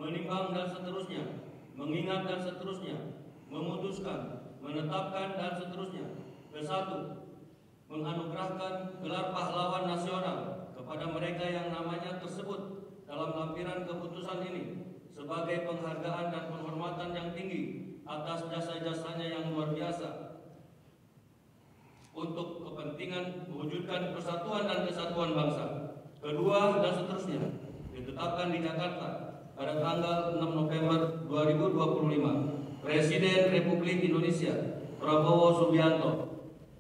menimbang dan seterusnya, mengingat dan seterusnya, memutuskan, menetapkan dan seterusnya. Ke-1, menganugerahkan gelar pahlawan nasional kepada mereka yang namanya tersebut dalam lampiran keputusan ini sebagai penghargaan dan penghormatan yang tinggi atas jasa-jasanya yang luar biasa untuk kepentingan mewujudkan persatuan dan kesatuan bangsa. Kedua, dan seterusnya, ditetapkan di Jakarta pada tanggal 6 November 2025, Presiden Republik Indonesia Prabowo Subianto.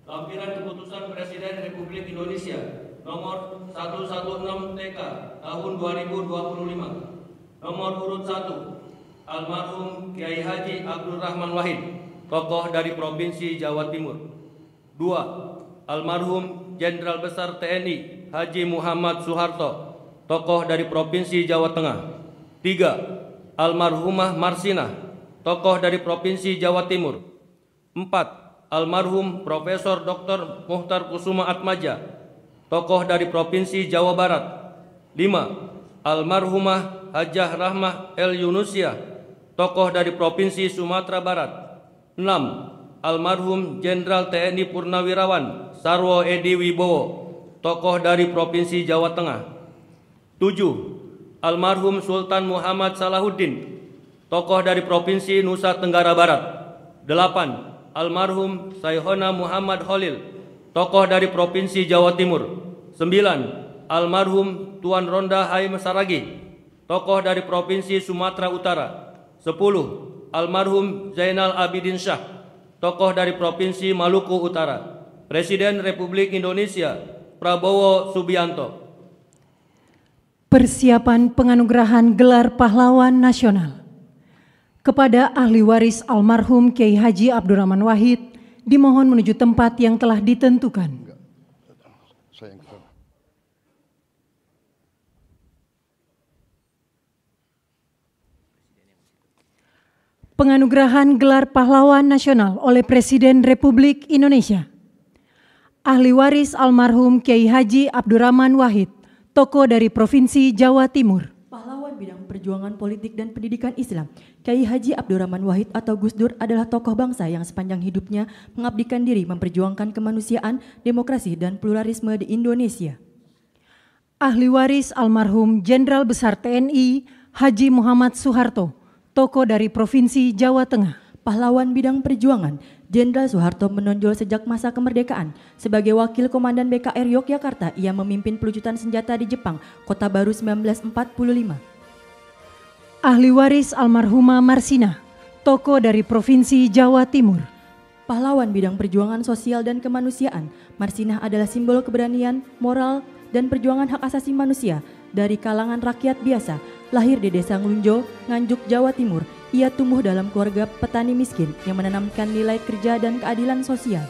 Lampiran keputusan Presiden Republik Indonesia nomor 116 TK tahun 2025, nomor urut 1, almarhum Kiai Haji Abdul Rahman Wahid, tokoh dari Provinsi Jawa Timur. 2. Almarhum Jenderal Besar TNI Haji Muhammad Soeharto, tokoh dari Provinsi Jawa Tengah. 3. Almarhumah Marsinah, tokoh dari Provinsi Jawa Timur. 4. Almarhum Profesor Dr. Muhtar Kusuma Atmaja, tokoh dari Provinsi Jawa Barat. 5. Almarhumah Hajah Rahmah El Yunusia, tokoh dari Provinsi Sumatera Barat. 6. Almarhum Jenderal TNI Purnawirawan Sarwo Edi Wibowo, tokoh dari Provinsi Jawa Tengah. 7. Almarhum Sultan Muhammad Salahuddin, tokoh dari Provinsi Nusa Tenggara Barat. 8. Almarhum Sayhona Muhammad Khalil, tokoh dari Provinsi Jawa Timur. 9. Almarhum Tuan Ronda Haim Saragi, tokoh dari Provinsi Sumatera Utara. 10. Almarhum Zainal Abidin Shah, tokoh dari Provinsi Maluku Utara. Presiden Republik Indonesia Prabowo Subianto. Persiapan penganugerahan gelar pahlawan nasional kepada ahli waris almarhum Kiai Haji Abdurrahman Wahid dimohon menuju tempat yang telah ditentukan. Penganugerahan gelar pahlawan nasional oleh Presiden Republik Indonesia. Ahli waris almarhum Kiai Haji Abdurrahman Wahid, tokoh dari Provinsi Jawa Timur. Pahlawan bidang perjuangan politik dan pendidikan Islam, Kiai Haji Abdurrahman Wahid atau Gus Dur adalah tokoh bangsa yang sepanjang hidupnya mengabdikan diri memperjuangkan kemanusiaan, demokrasi, dan pluralisme di Indonesia. Ahli waris almarhum Jenderal Besar TNI Haji Muhammad Soeharto, tokoh dari Provinsi Jawa Tengah. Pahlawan bidang perjuangan, Jenderal Soeharto menonjol sejak masa kemerdekaan. Sebagai wakil komandan BKR Yogyakarta, ia memimpin pelucutan senjata di Jepang, Kota Baru 1945. Ahli waris almarhumah Marsinah, tokoh dari Provinsi Jawa Timur. Pahlawan bidang perjuangan sosial dan kemanusiaan, Marsinah adalah simbol keberanian, moral, dan perjuangan hak asasi manusia dari kalangan rakyat biasa. Lahir di Desa Nglunjo, Nganjuk, Jawa Timur, ia tumbuh dalam keluarga petani miskin yang menanamkan nilai kerja dan keadilan sosial.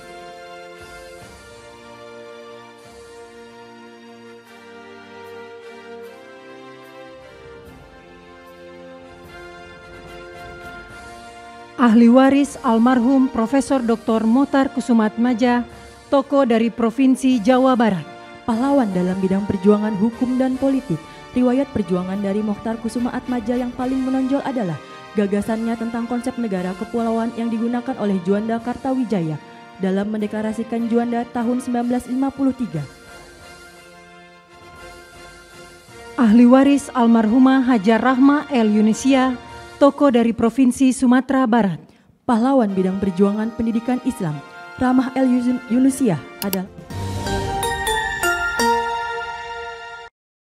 Ahli waris almarhum Profesor Dr. Muhtar Kusuma Atmaja, tokoh dari Provinsi Jawa Barat. Pahlawan dalam bidang perjuangan hukum dan politik. Riwayat perjuangan dari Muhtar Kusuma Atmaja yang paling menonjol adalah gagasannya tentang konsep negara kepulauan yang digunakan oleh Juanda Kartawijaya dalam mendeklarasikan Juanda tahun 1953. Ahli waris almarhumah Hajar Rahmah El Yunusia, tokoh dari Provinsi Sumatera Barat. Pahlawan bidang perjuangan pendidikan Islam, Rahmah El Yunusia adalah